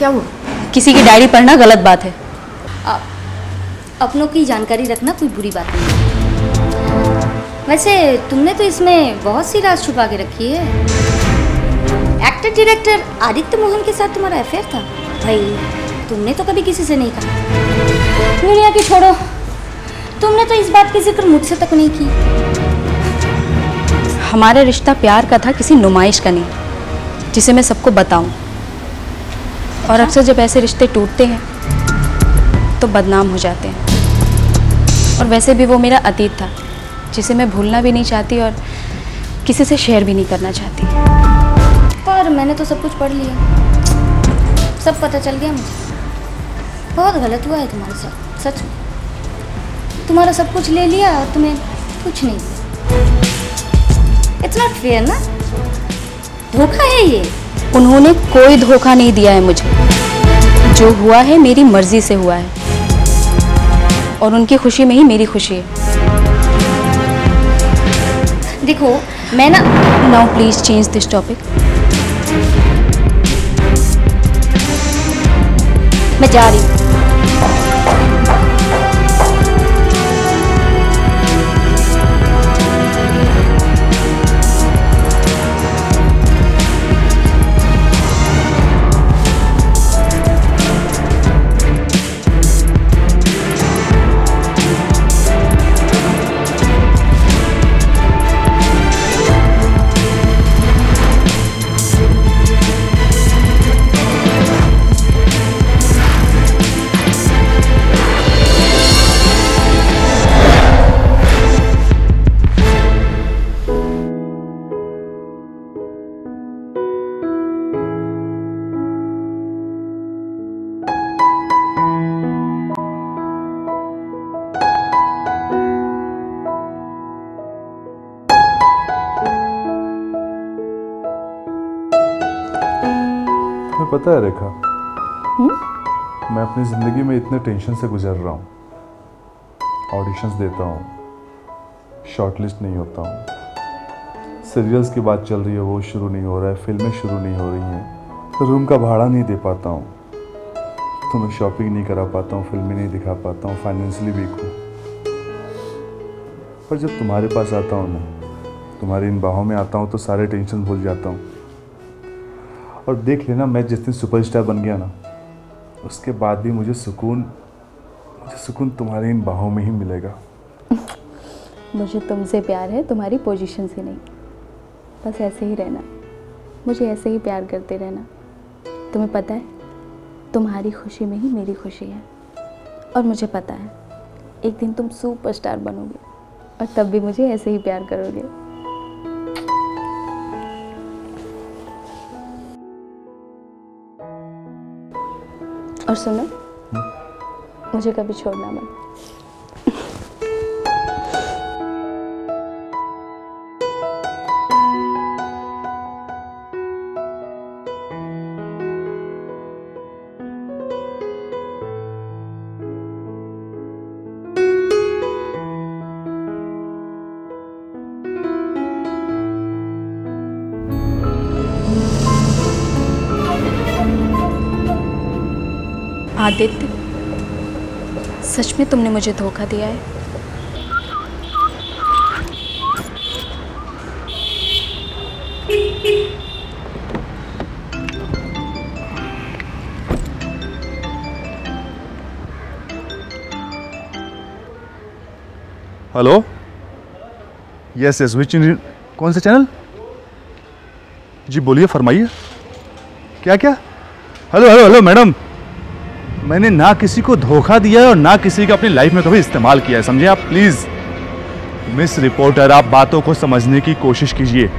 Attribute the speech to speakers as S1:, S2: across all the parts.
S1: क्या हुआ?
S2: किसी की डायरी पढ़ना गलत बात है।
S1: अपनों की जानकारी रखना कोई बुरी बात नहीं है। वैसे तुमने तो इसमें बहुत सी राज छुपा के रखी है। एक्टर डायरेक्टर आदित्य मोहन के साथ तुम्हारा अफेयर था भाई, तुमने तो कभी किसी से नहीं कहा। दुनिया की छोड़ो, तुमने तो इस बात की जिक्र मुझसे तक नहीं की।
S2: हमारा रिश्ता प्यार का था, किसी नुमाइश का नहीं जिसे मैं सबको बताऊं। और अक्सर जब ऐसे रिश्ते टूटते हैं तो बदनाम हो जाते हैं। और वैसे भी वो मेरा अतीत था जिसे मैं भूलना भी नहीं चाहती और किसी से शेयर भी नहीं करना चाहती।
S1: पर मैंने तो सब कुछ पढ़ लिया, सब पता चल गया मुझे। बहुत गलत हुआ है तुम्हारे साथ, सच में। तुम्हारा सब कुछ ले लिया और तुम्हें कुछ नहीं दिया। इट्स नॉट फेयर ना, धोखा है ये।
S2: उन्होंने कोई धोखा नहीं दिया है मुझे। जो हुआ है मेरी मर्जी से हुआ है और उनकी खुशी में ही मेरी खुशी है।
S1: देखो मैं ना,
S2: now please change this topic.
S1: मैं जा रही हूँ।
S3: पता है रेखा, मैं अपनी ज़िंदगी में इतने टेंशन से गुजर रहा हूँ। ऑडिशंस देता हूँ, शॉर्टलिस्ट नहीं होता हूँ, सीरियल्स की बात चल रही है वो शुरू नहीं हो रहा है, फिल्में शुरू नहीं हो रही हैं, तो रूम का भाड़ा नहीं दे पाता हूँ, तो मैं शॉपिंग नहीं करा पाता हूँ, फिल्में नहीं दिखा पाता हूँ, फाइनेंशियली वीक हूँ। पर जब तुम्हारे पास आता हूँ ना, तुम्हारी इन बाहों में आता हूँ तो सारे टेंशन भूल जाता हूँ। और देख लेना, मैं जिस दिन सुपरस्टार बन गया ना, उसके बाद भी मुझे सुकून तुम्हारी इन बाहों में ही मिलेगा।
S2: मुझे तुमसे प्यार है, तुम्हारी पोजीशन से नहीं। बस ऐसे ही रहना, मुझे ऐसे ही प्यार करते रहना। तुम्हें पता है, तुम्हारी खुशी में ही मेरी खुशी है। और मुझे पता है एक दिन तुम सुपरस्टार बनोगे और तब भी मुझे ऐसे ही प्यार करोगे। और सुनो, मुझे कभी छोड़ना मत। आदित्य, सच में तुमने मुझे धोखा दिया है।
S3: हेलो, यस यस, विच कौन सा चैनल? जी बोलिए, फरमाइए। क्या क्या? हेलो हेलो हेलो मैडम, मैंने ना किसी को धोखा दिया है और ना किसी का अपनी लाइफ में कभी इस्तेमाल किया है, समझे आप? प्लीज मिस रिपोर्टर, आप बातों को समझने की कोशिश कीजिए।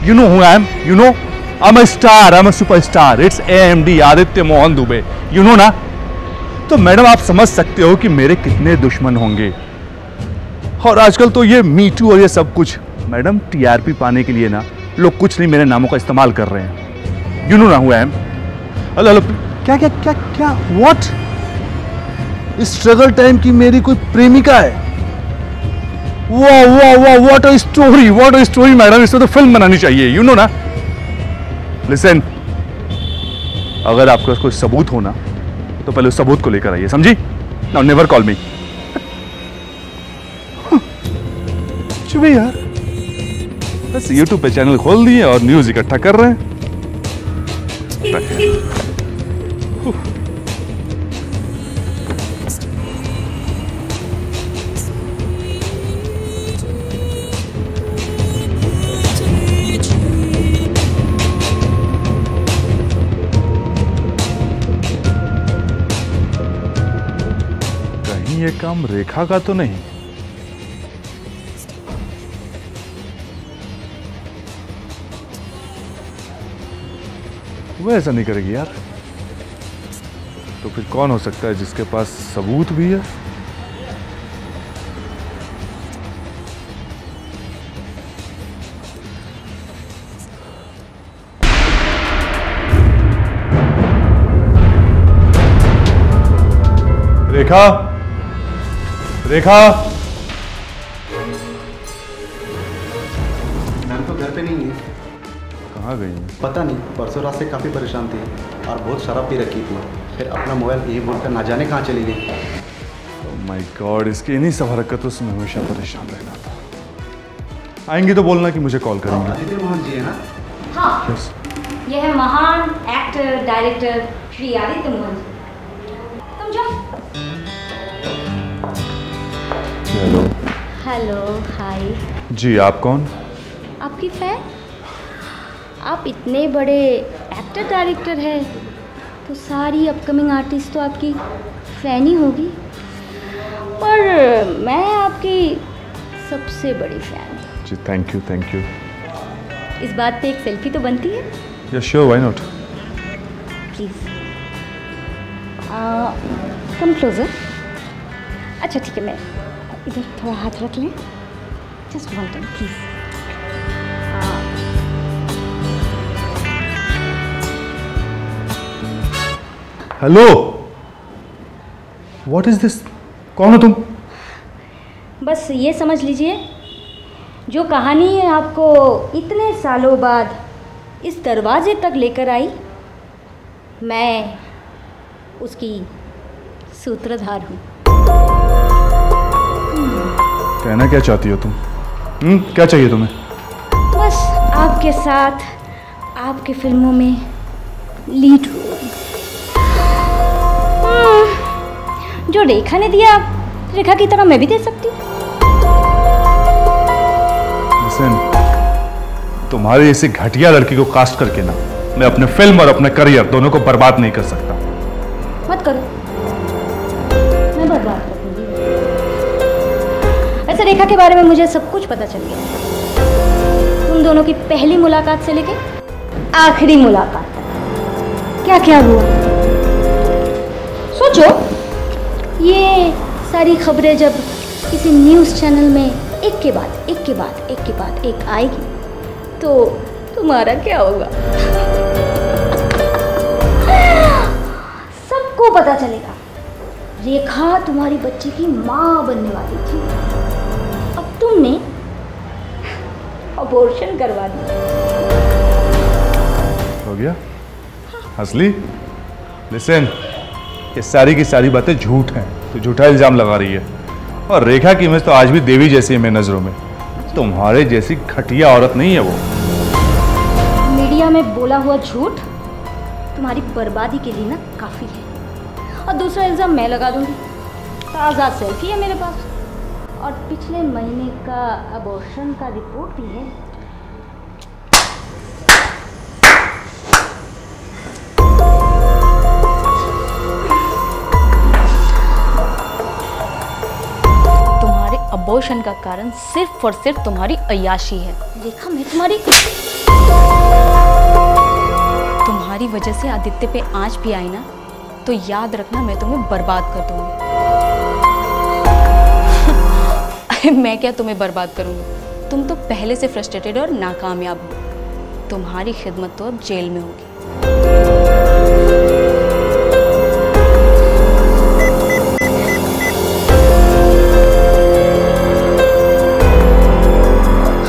S3: You know who I am, you know I am a star, I am a superstar, it's AMD Aditya Mohan Dubey, you know ना? तो मैडम आप समझ सकते हो कि मेरे कितने दुश्मन होंगे। और आजकल तो ये मी टू और ये सब कुछ, मैडम TRP पाने के लिए ना लोग कुछ नहीं मेरे नामों का इस्तेमाल कर रहे हैं। यू नो ना who I am? Hello hello, क्या क्या क्या क्या व्हाट? स्ट्रगल टाइम की मेरी कोई प्रेमिका है? वाह वाह वाह, what a story, what a story madam, इसमें तो फिल्म बनानी चाहिए। यू नो ना? लिसन, अगर आपके पास कोई सबूत हो ना तो पहले उस सबूत को लेकर आइए, समझी? नाउ नेवर कॉल मी। चुप यार, बस यूट्यूब पे चैनल खोल दिए और न्यूज इकट्ठा कर रहे हैं। कहीं ये काम रेखा का तो नहीं? वो ऐसा नहीं करेगी यार। तो फिर कौन हो सकता है जिसके पास सबूत भी है? रेखा, रेखा।
S4: मैम तो घर पे नहीं है।
S3: कहाँ गई है?
S4: पता नहीं, परसों रात से काफ़ी परेशान थी और बहुत शराब पी रखी थी। फिर अपना मोबाइल यही बोलकर ना जाने कहाँ चली गई।
S3: ओह माय गॉड, इसकी इन्हीं सब हरकतों से मैं हमेशा परेशान रहना था। आएंगी तो बोलना कि मुझे कॉल करेंगे।
S4: आदित्य मोहन जी है ना?
S1: हाँ,
S3: यस।
S1: ये है महान एक्टर डायरेक्टर श्री आदित्य मोहन जी। तुम जाओ।
S3: हेलो।
S1: हेलो, हाय।
S3: जी, आप कौन?
S1: आपकी फैन? आप इतने बड़े एक्टर डायरेक्टर हैं तो सारी अपकमिंग आर्टिस्ट तो आपकी फैन ही होगी, पर मैं आपकी सबसे बड़ी फैन हूँ।
S3: जी, थैंक यू, थैंक यू।
S1: इस बात पे एक सेल्फी तो बनती है?
S3: Yes sure, why not.
S1: Please come closer. अच्छा ठीक है, मैं इधर थोड़ा हाथ रख लें। Just one time please.
S3: Hello, what is this? कौन हो तुम?
S1: बस ये समझ लीजिए, जो कहानी है आपको इतने सालों बाद इस दरवाजे तक लेकर आई, मैं उसकी सूत्रधार हूँ।
S3: कहना क्या चाहती हो तुम? क्या चाहिए तुम्हें?
S1: बस आपके साथ आपकी फिल्मों में लीड रोल। जो रेखा ने दिया, रेखा की तरह मैं भी दे सकती हूँ।
S3: लिसन, तुम्हारी ऐसी घटिया लड़की को कास्ट करके ना मैं अपने फिल्म और अपने करियर दोनों को बर्बाद नहीं कर सकता।
S1: मत करो, मैं बर्बाद कर दूंगी। ऐसे रेखा के बारे में मुझे सब कुछ पता चल गया। तुम दोनों की पहली मुलाकात से लेके आखिरी मुलाकात तक क्या क्या हुआ। सोचो, ये सारी खबरें जब किसी न्यूज़ चैनल में एक के बाद एक के बाद एक के बाद एक आएगी तो तुम्हारा क्या होगा? सबको पता चलेगा रेखा तुम्हारी बच्ची की माँ बनने वाली थी, अब तुमने अबॉर्शन करवा दिया।
S3: हो गया? हंसली? लिसन, ये सारी की सारी बातें झूठ हैं, तो झूठा इल्जाम लगा रही है। और रेखा की इमेज तो आज भी देवी जैसी है मेरी नजरों में। तुम्हारे जैसी घटिया औरत नहीं है वो।
S1: मीडिया में बोला हुआ झूठ तुम्हारी बर्बादी के लिए ना काफ़ी है। और दूसरा इल्ज़ाम मैं लगा दूंगी। ताज़ा सेल्फी है मेरे पास और पिछले महीने का अबॉर्शन का रिपोर्ट भी है।
S2: तुम्हारे अबॉर्शन का कारण सिर्फ और सिर्फ तुम्हारी अय्याशी है।
S1: रेखा, मैं
S2: तुम्हारी वजह से आदित्य पे आंच भी आई ना, तो याद रखना मैं तुम्हें बर्बाद कर दूंगी। मैं क्या तुम्हें बर्बाद करूंगी? तुम तो पहले से फ्रस्ट्रेटेड और नाकामयाब हो। तुम्हारी खिदमत तो अब जेल में होगी।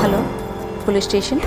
S2: Hello, police station.